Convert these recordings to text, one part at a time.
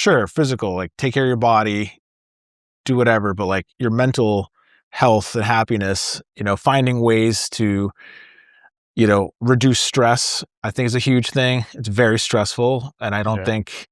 sure, physical, like take care of your body, do whatever, but like your mental health and happiness, finding ways to, reduce stress, I think is a huge thing. It's very stressful. And I don't Yeah. think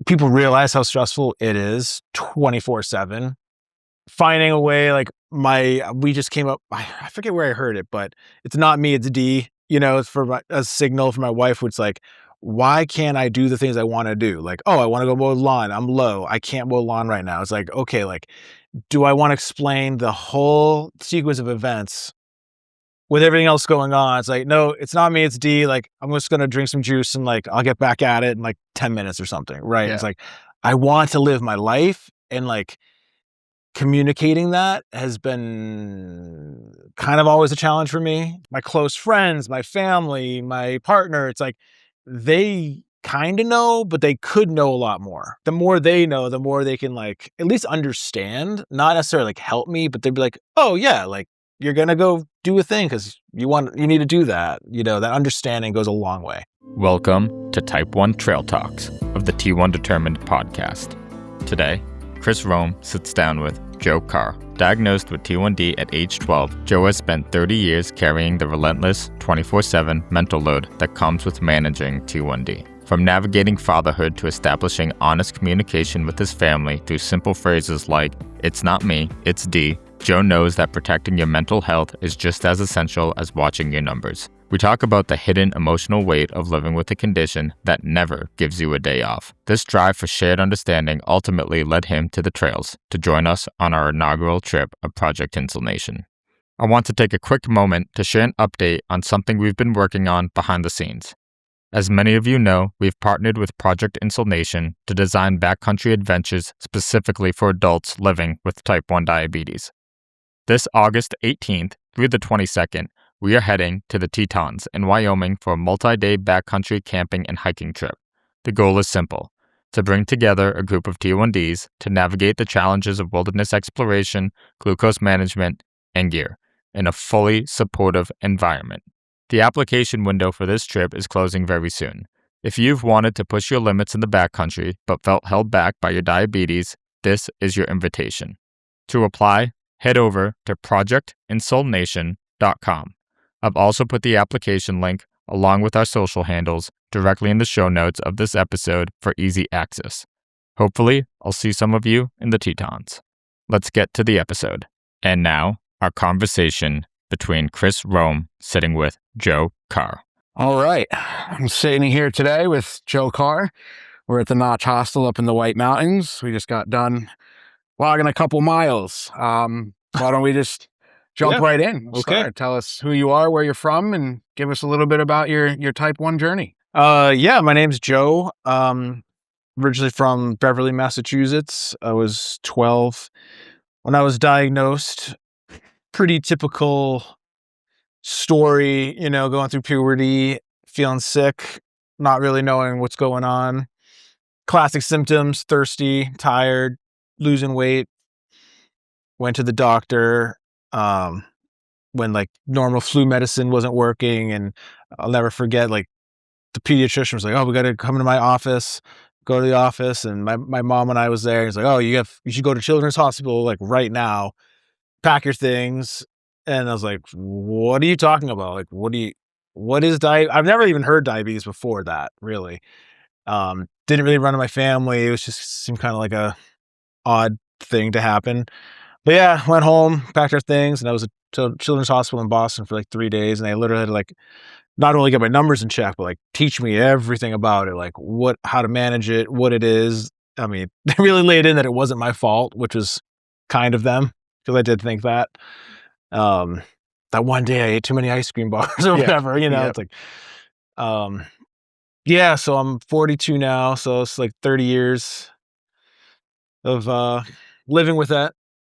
people realize how stressful it is 24/7. Finding a way, like we just came up, I forget where I heard it, but it's not me, it's D, it's for a signal for my wife, which like, why can't I do the things I want to do? Like, oh, I want to go mow the lawn. I'm low. I can't mow the lawn right now. It's like, okay, like, do I want to explain the whole sequence of events with everything else going on? It's like, no, it's not me, it's D. Like, I'm just going to drink some juice and like, I'll get back at it in like 10 minutes or something. Right. Yeah. It's like, I want to live my life, and like, communicating that has been kind of always a challenge for me. My close friends, my family, my partner, it's like they kind of know, but they could know a lot more. The more they know, the more they can like at least understand, not necessarily like help me, but they'd be like, oh yeah, like you're going to go do a thing because you need to do that. That understanding goes a long way. Welcome to Type 1 Trail Talks of the T1 Determined podcast. Today, Chris Roome sits down with Joe Karr. Diagnosed with T1D at age 12, Joe has spent 30 years carrying the relentless 24/7 mental load that comes with managing T1D. From navigating fatherhood to establishing honest communication with his family through simple phrases like, "It's not me, it's D," Joe knows that protecting your mental health is just as essential as watching your numbers. We talk about the hidden emotional weight of living with a condition that never gives you a day off. This drive for shared understanding ultimately led him to the trails to join us on our inaugural trip of Project InsulNation. I want to take a quick moment to share an update on something we've been working on behind the scenes. As many of you know, we've partnered with Project InsulNation to design backcountry adventures specifically for adults living with type 1 diabetes. This August 18th through the 22nd, we are heading to the Tetons in Wyoming for a multi-day backcountry camping and hiking trip. The goal is simple: to bring together a group of T1Ds to navigate the challenges of wilderness exploration, glucose management, and gear in a fully supportive environment. The application window for this trip is closing very soon. If you've wanted to push your limits in the backcountry but felt held back by your diabetes, this is your invitation. To apply, head over to projectinsulnation.com. I've also put the application link, along with our social handles, directly in the show notes of this episode for easy access. Hopefully, I'll see some of you in the Tetons. Let's get to the episode. And now, our conversation between Chris Roome sitting with Joe Karr. All right. I'm sitting here today with Joe Karr. We're at the Notch Hostel up in the White Mountains. We just got done logging a couple miles. Why don't we just jump right in? Okay. Start. Tell us who you are, where you're from, and give us a little bit about your type 1 journey. My name's Joe. Originally from Beverly, Massachusetts. I was 12 when I was diagnosed. Pretty typical story, going through puberty, feeling sick, not really knowing what's going on. Classic symptoms: thirsty, tired, losing weight. Went to the doctor when like normal flu medicine wasn't working, and I'll never forget, like, the pediatrician was like, "Oh, we got to come into my office." Go to the office, and my mom and I was there. He's like, "Oh, you should go to Children's Hospital like right now. Pack your things." And I was like, "What are you talking about? Like, what is diabetes?" I've never even heard diabetes before that, really. Didn't really run in my family. It was just seemed kind of like a odd thing to happen. But yeah, went home, packed our things, and I was at Children's Hospital in Boston for like 3 days. And they literally had to like not only get my numbers in check, but like teach me everything about it, like how to manage it, what it is. I mean, they really laid in that it wasn't my fault, which was kind of them, because I did think that. That one day I ate too many ice cream bars or whatever, It's like, so I'm 42 now. So it's like 30 years of, living with that,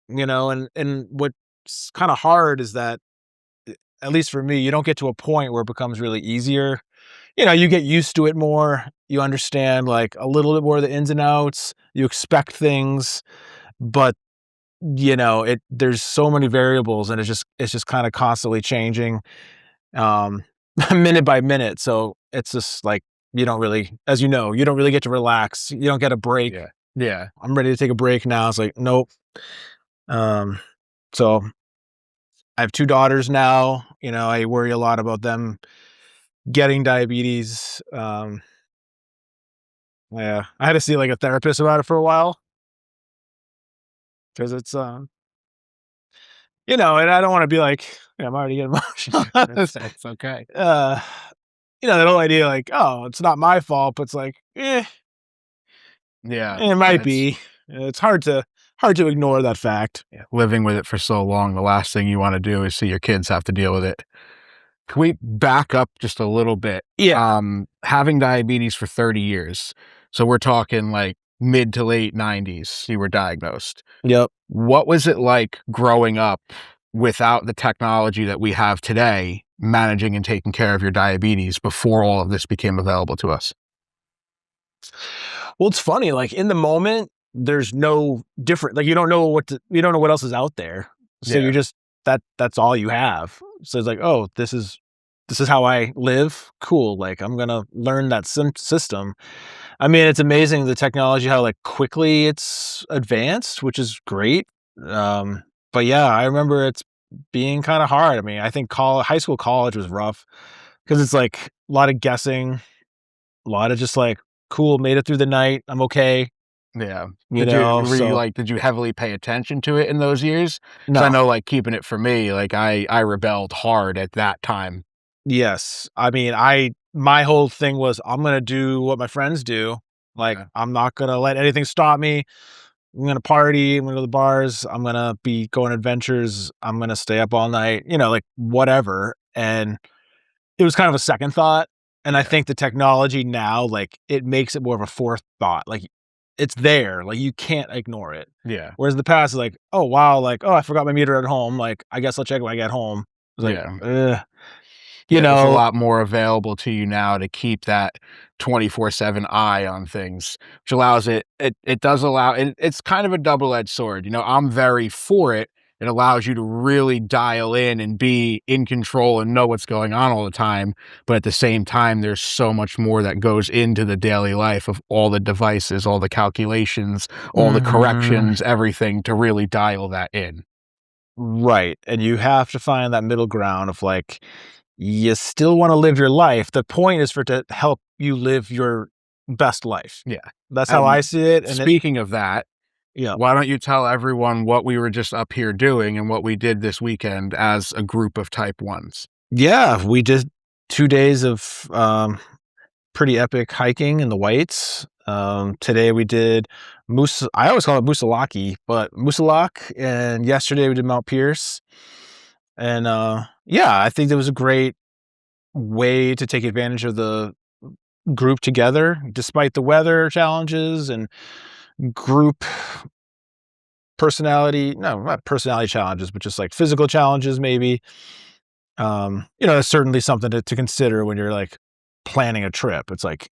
and what's kind of hard is that, at least for me, you don't get to a point where it becomes really easier. You get used to it more. You understand like a little bit more of the ins and outs. You expect things, but there's so many variables, and it's just kind of constantly changing, minute by minute. So it's just like you don't really, as you know, you don't really get to relax. You don't get a break. Yeah. Yeah. I'm ready to take a break now. It's like, nope. So I have 2 daughters now. I worry a lot about them getting diabetes. Yeah, I had to see like a therapist about it for a while because it's, and I don't want to be like, I'm already getting emotional. It's okay. uh, that whole idea like, oh, it's not my fault, but it's like, Yeah. it might be. It's hard to ignore that fact. Yeah, living with it for so long, the last thing you want to do is see your kids have to deal with it. Can we back up just a little bit? Yeah. Having diabetes for 30 years. So we're talking like mid to late 90s, you were diagnosed. Yep. What was it like growing up without the technology that we have today, managing and taking care of your diabetes before all of this became available to us? Well, it's funny, like in the moment, there's no different, like you don't know you don't know what else is out there. So Yeah. you're just, that's all you have. So it's like, oh, this is how I live. Cool. Like I'm going to learn that system. I mean, it's amazing the technology, how like quickly it's advanced, which is great. But yeah, I remember it's being kind of hard. I mean, I think high school, college was rough because it's like a lot of guessing, a lot of just like, cool, made it through the night. I'm okay. Yeah. So Did you heavily pay attention to it in those years? Because I no, know, like, keeping it for me, like, I rebelled hard at that time. yes. I mean, my whole thing was I'm going to do what my friends do. Like, Yeah. I'm not going to let anything stop me. I'm going to party. I'm going to go to the bars. I'm going to be going adventures. I'm going to stay up all night, like whatever. And it was kind of a second thought. And I Yeah. think the technology now, like it makes it more of a fourth thought. Like it's there, like you can't ignore it. Yeah. Whereas in the past, it's like, oh wow, like, oh, I forgot my meter at home. Like, I guess I'll check when I get home. It's like, Yeah. you Yeah, there's a know, lot more available to you now to keep that 24/7 eye on things, which allows it does allow it's kind of a double-edged sword, I'm very for it. It allows you to really dial in and be in control and know what's going on all the time, but at the same time, there's so much more that goes into the daily life of all the devices, all the calculations, all the mhm, corrections, everything to really dial that in. right. And you have to find that middle ground of like, you still want to live your life. The point is for it to help you live your best life. Yeah, That's how I and see it. And speaking of that, yeah, why don't you tell everyone what we were just up here doing and what we did this weekend as a group of type ones? yeah, we did 2 days of pretty epic hiking in the Whites. Today we did I always call it Moosalaki, but Moosalak, and yesterday we did Mount Pierce. And yeah, I think it was a great way to take advantage of the group together, despite the weather challenges and group personality, no, not personality challenges, but just like physical challenges, maybe. It's certainly something to consider when you're like planning a trip. It's like,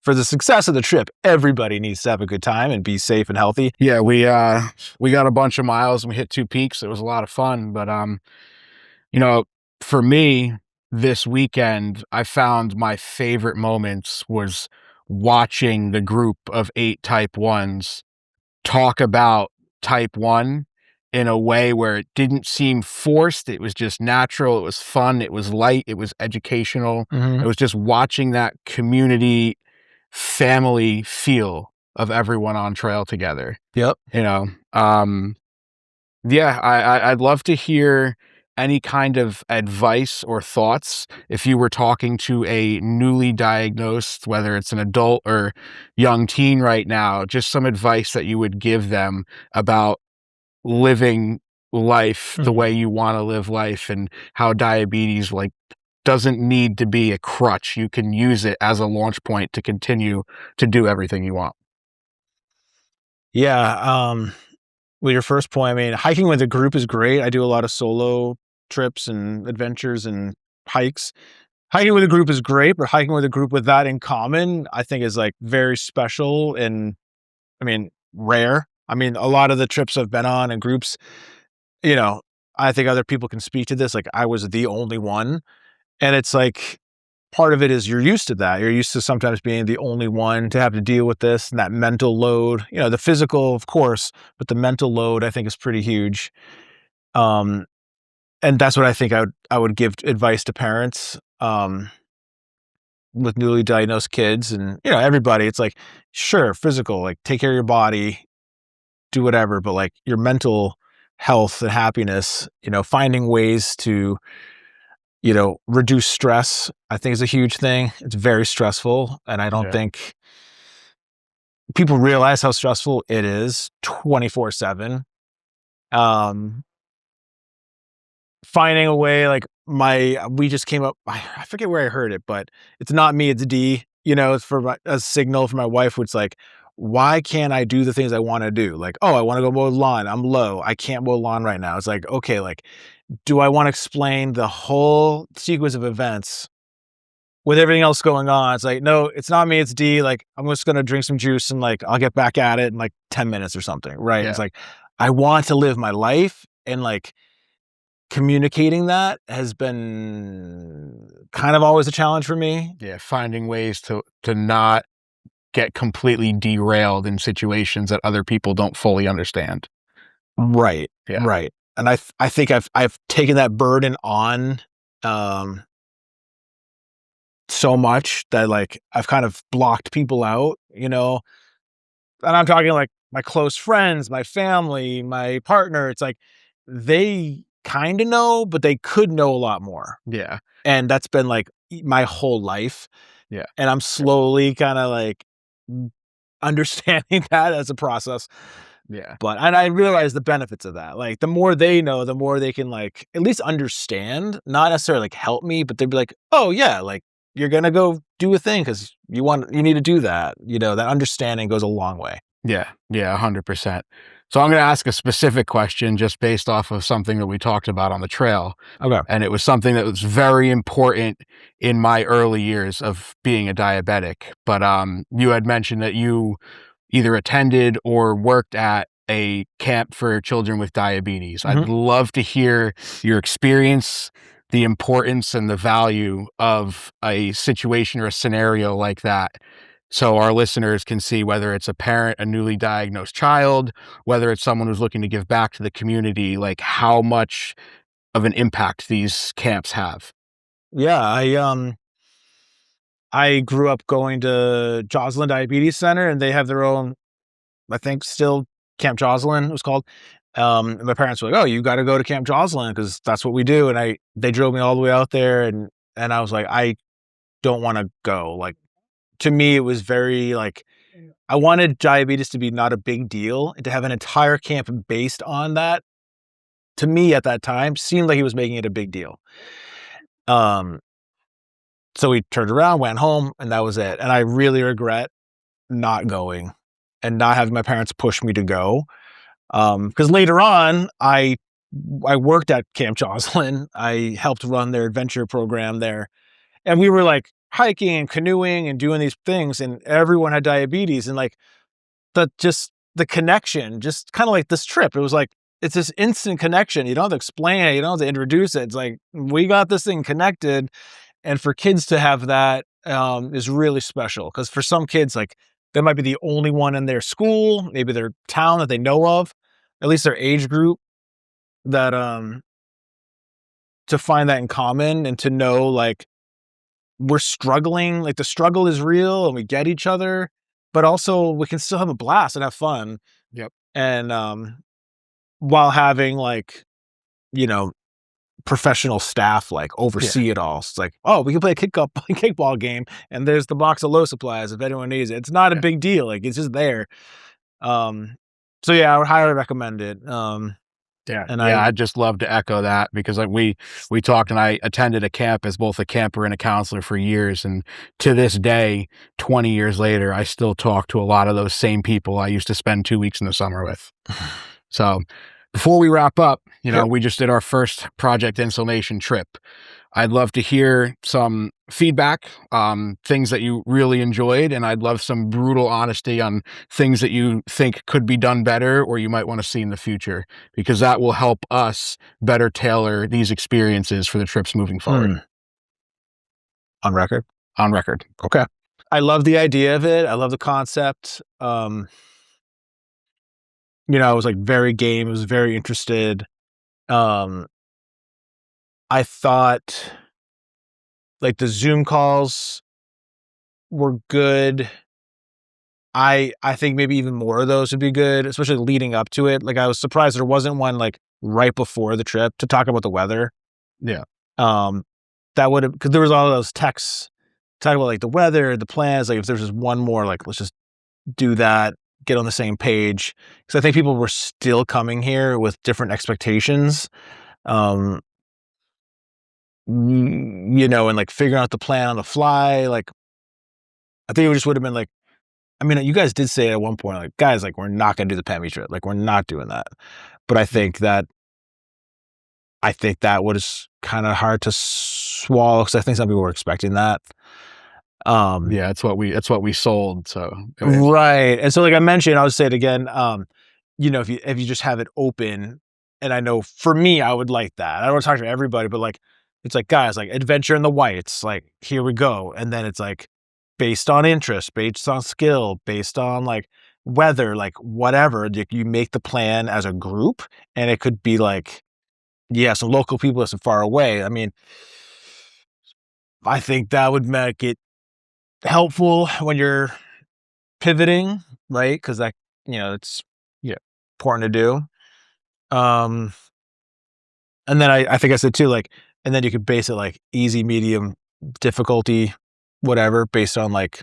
for the success of the trip, everybody needs to have a good time and be safe and healthy. Yeah, we got a bunch of miles and we hit 2 peaks. It was a lot of fun, but you know, for me this weekend, I found my favorite moments was watching the group of 8 type 1s talk about type 1 in a way where it didn't seem forced. It was just natural. It was fun. It was light. It was educational. It Mhm. was just watching that community family feel of everyone on trail together, Yep. you know? Yeah, I'd love to hear any kind of advice or thoughts if you were talking to a newly diagnosed, whether it's an adult or young teen right now, just some advice that you would give them about living life the Mhm. way you want to live life and how diabetes like doesn't need to be a crutch. You can use it as a launch point to continue to do everything you want. Yeah, with your first point, I mean, hiking with a group is great. I do a lot of solo trips and adventures and hikes. Hiking with a group is great, but hiking with a group with that in common, I think is like very special and, I mean, rare. I mean, a lot of the trips I've been on and groups, you know, I think other people can speak to this. Like I was the only one. And it's like part of it is you're used to that. You're used to sometimes being the only one to have to deal with this and that mental load. The physical, of course, but the mental load I think is pretty huge. And that's what I think I would give advice to parents with newly diagnosed kids and everybody. It's like, sure, physical, like take care of your body, do whatever, but like your mental health and happiness, finding ways to reduce stress, I think is a huge thing. It's very stressful. And I don't think people realize how stressful it is 24/7. Finding a way, like we just came up, I forget where I heard it, but it's not me, it's D, it's for a signal for my wife, which like, why can't I do the things I want to do? Like, oh, I want to go mow the lawn. I'm low. I can't mow the lawn right now. It's like, okay, like, do I want to explain the whole sequence of events with everything else going on? It's like, no, it's not me, it's D. Like, I'm just going to drink some juice and like, I'll get back at it in like 10 minutes or something. Right. Yeah. It's like, I want to live my life, and like communicating that has been kind of always a challenge for me. Yeah. Finding ways to not get completely derailed in situations that other people don't fully understand. Right. Yeah. Right. And I think I've taken that burden on so much that like I've kind of blocked people out, and I'm talking like my close friends, my family, my partner. It's like they kind of know, but they could know a lot more. Yeah. And that's been like my whole life. Yeah. And I'm slowly kind of like understanding that as a process. Yeah. And I realize the benefits of that. Like the more they know, the more they can like at least understand, not necessarily like help me, but they'd be like, oh yeah, like you're going to go do a thing because you need to do that. That understanding goes a long way. Yeah. Yeah. 100%. So I'm going to ask a specific question just based off of something that we talked about on the trail. Okay. And it was something that was very important in my early years of being a diabetic. But you had mentioned that you either attended or worked at a camp for children with diabetes. Mm-hmm. I'd love to hear your experience, the importance and the value of a situation or a scenario like that, so our listeners can see whether it's a parent, a newly diagnosed child, whether it's someone who's looking to give back to the community, like how much of an impact these camps have. Yeah, I grew up going to Joslin Diabetes Center, and they have their own, I think still Camp Joslin it was called. And my parents were like, "Oh, you got to go to Camp Joslin because that's what we do." And they drove me all the way out there, and I was like, I don't want to go. Like to me, it was very like I wanted diabetes to be not a big deal, and to have an entire camp based on that. To me, at that time, seemed like he was making it a big deal. So we turned around, went home, and that was it. And I really regret not going and not having my parents push me to go. Because later on, I worked at Camp Joslin. I helped run their adventure program there, and we were like hiking and canoeing and doing these things, and everyone had diabetes, and like the connection, just kind of like this trip. It was like it's this instant connection. You don't have to explain it. You don't have to introduce it. It's like we got this thing connected. And for kids to have that is really special, because for some kids, like they might be the only one in their school, maybe their town that they know of, at least their age group, that to find that in common and to know like we're struggling, like the struggle is real and we get each other, but also we can still have a blast and have fun. Yep. And while having like, professional staff like oversee it all. It's like, oh, we can play a kickball game, and there's the box of low supplies if anyone needs it. It's not a big deal. Like it's just there. So yeah, I would highly recommend it. I'd just love to echo that, because like we talked, and I attended a camp as both a camper and a counselor for years. And to this day, 20 years later, I still talk to a lot of those same people I used to spend 2 weeks in the summer with. So before we wrap up, we just did our first Project InsulNation trip. I'd love to hear some feedback, things that you really enjoyed, and I'd love some brutal honesty on things that you think could be done better or you might want to see in the future, because that will help us better tailor these experiences for the trips moving forward. On record? On record. Okay. I love the idea of it. I love the concept. I was like very game. I was very interested. I thought like the Zoom calls were good. I think maybe even more of those would be good, especially leading up to it. Like I was surprised there wasn't one like right before the trip to talk about the weather. Yeah. That would have, because there was all of those texts talking about like the weather, the plans. Like if there's just one more, like let's just do that, get on the same page. Because I think people were still coming here with different expectations. And like figuring out the plan on the fly. Like I think it just would have been like, I mean, you guys did say at one point, like, guys, like, we're not going to do the Pemmy trip. Like, we're not doing that. But I think that was kind of hard to swallow because I think some people were expecting that. Yeah, it's what we sold. So right. And so, like I mentioned, I'll say it again. If you just have it open, and I know for me, I would like that. I don't want to talk to everybody, but like, it's like, guys, like adventure in the whites, like, here we go. And then it's like, based on interest, based on skill, based on like weather, like whatever, you make the plan as a group, and it could be like, yeah, some local people, some far away. I mean, I think that would make it helpful when you're pivoting, right? Because that, it's important to do. And then I think I said too, like, and then you could base it like easy, medium, difficulty, whatever, based on like,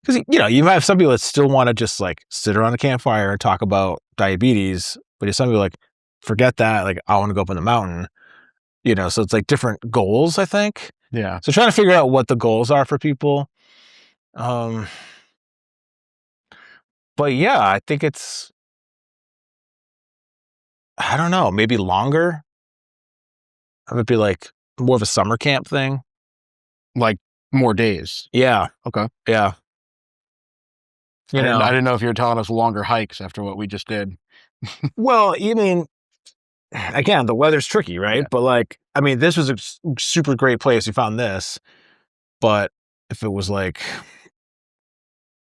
because you might have some people that still want to just like sit around a campfire and talk about diabetes, but if some people like forget that, like I want to go up in the mountain, so it's like different goals, I think. Yeah. So trying to figure out what the goals are for people. But yeah, I think it's, I don't know, maybe longer. It would be like more of a summer camp thing. Like more days. Yeah. Okay. Yeah. I didn't know if you were telling us longer hikes after what we just did. Well, again, the weather's tricky, right? Yeah. But like, I mean, this was a super great place. We found this, but if it was like,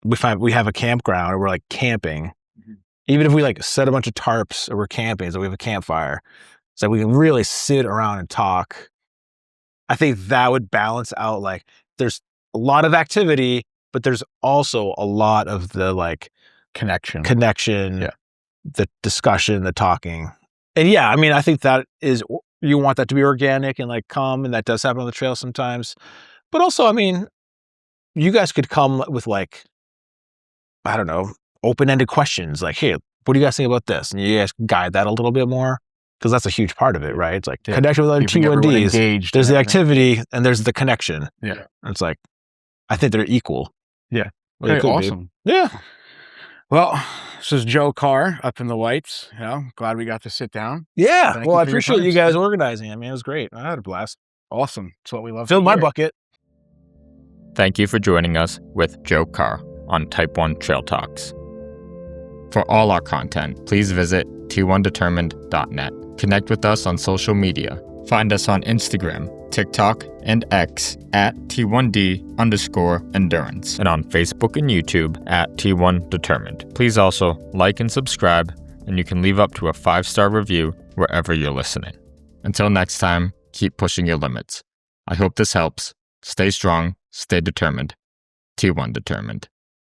we have a campground or we're like camping, even if we like set a bunch of tarps or we're camping, so we have a campfire, so we can really sit around and talk. I think that would balance out, like, there's a lot of activity, but there's also a lot of the like connection, yeah, the discussion, the talking. And yeah, I mean, I think that is, you want that to be organic and like come, and that does happen on the trail sometimes. But also, I mean, you guys could come with like, I don't know, open-ended questions like, hey, what do you guys think about this? And you guys guide that a little bit more, because that's a huge part of it, right? It's like connection with other T1Ds. There's the activity and there's the connection. Yeah. And it's like, I think they're equal. Yeah. Well, very awesome. Be. Yeah. Well, this is Joe Karr up in the Whites. Glad we got to sit down. Yeah. Well, I appreciate you guys organizing. I mean, it was great. I had a blast. Awesome. That's what we love. Filled my bucket. Thank you for joining us with Joe Karr on Type 1 Trail Talks. For all our content, please visit t1determined.net. Connect with us on social media. Find us on Instagram, TikTok, and X at T1D_endurance, and on Facebook and YouTube at T1Determined. Please also like and subscribe, and you can leave up to a 5-star review wherever you're listening. Until next time, keep pushing your limits. I hope this helps. Stay strong, stay determined. T1 Determined.